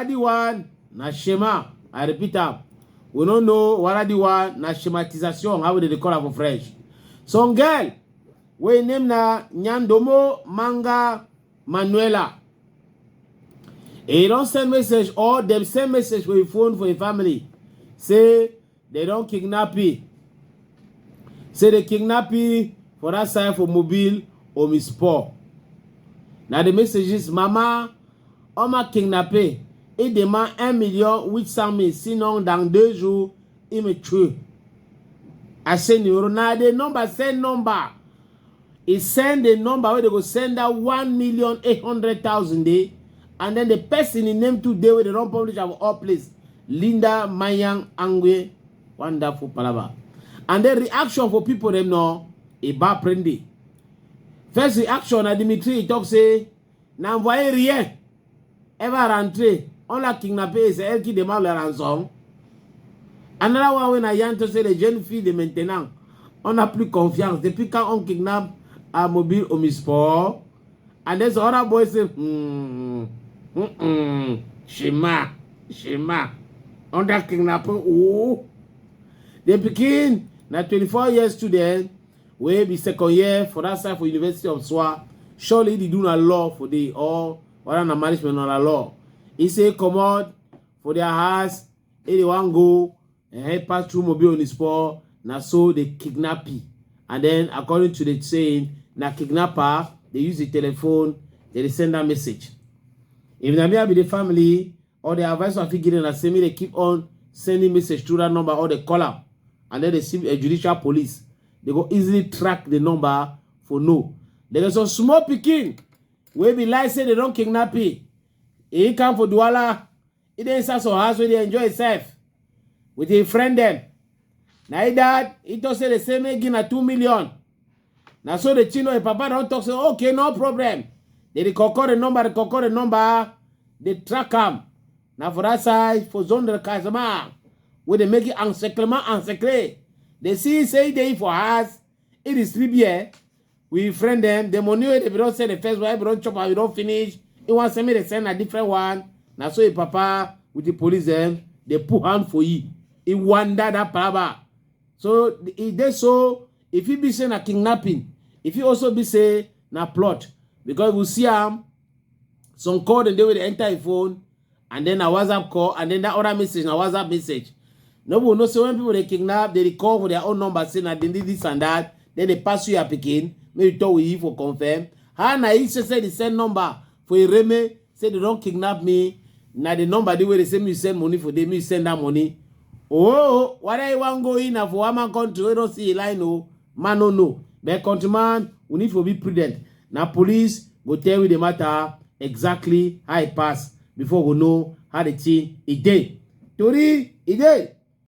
Waradi one na schema. I repeat up. We don't know Waradi one na schematization. How they call it for French? Some girl, we name na Nyandomo Manga Manuela. And you don't send message or them send message for your phone for your family. Say they don't kidnap you. Say they kidnap you for that side for mobile or misport. Now the message is Mama, on m'a kidnappé. Et demande 1 million 800 000. Sinon, dans 2 jours, il me tue. I send you now the number, send number. He send the number where they go send out 1,800,000 day. And then the person in name today where they don't publish our all place. Linda Mayang Angwe. Wonderful palava. And then reaction for people them know a bas prendi. First reaction à Dimitri, il talk say, n'envoyez rien. Elle va rentrer. On l'a kidnappé, c'est elle qui demande la rançon. Another one when I want to say les jeunes filles de maintenant, on n'a plus confiance. Depuis quand on kidnappe à mobile au misport. And then the other boy say, Shema. On a kidnappé, oh. They begin, na 24 years student, we be second year for that side for University of Swa. Surely they do a law for the or a management on a law. He say come out for their house, anyone go and help pass through mobile on the sport. Now so they kidnap you. And then according to the saying, na kidnapper, they use the telephone, they send a message. If they be the family or the advisor of getting a semi, they keep on sending message to that number or they call up. And then they see a judicial police. They go easily track the number for no. There is some small picking. Where be like say they don't kidnap you. He come for Douala. He didn't say so house where they enjoy himself. With a friend then. Now that he talk say the same again at 2 million. Now so the chino and papa don't talk say okay, no problem. They record the number, they track them. Now for that side, for zone de Kazama, where they make it encerclé. They see say they for us, it is 3 years. We friend them, the money they don't say the first one, we don't chop and we don't finish. He wants to send a different one. Now so your papa with the police them, they put hand for you. He wonder that papa. So if they so if he be saying a kidnapping, if he also be say na plot, because we see some code and they will enter a phone and then a WhatsApp call and then that other message, a WhatsApp message. Nobody knows so when people they kidnap, they call for their own number saying that they did this and that, then they pass you a picking, maybe talk with you for confirm. How na he say the same number for a reme, say they don't kidnap me. Now the number they will they say me send money for them, me send that money. Oh, what I want go in for one man country, we don't see a line, no, man, no. But countryman, we need to be prudent. Now police will tell you the matter exactly how it pass before we know how the thing it day. Tori, it day.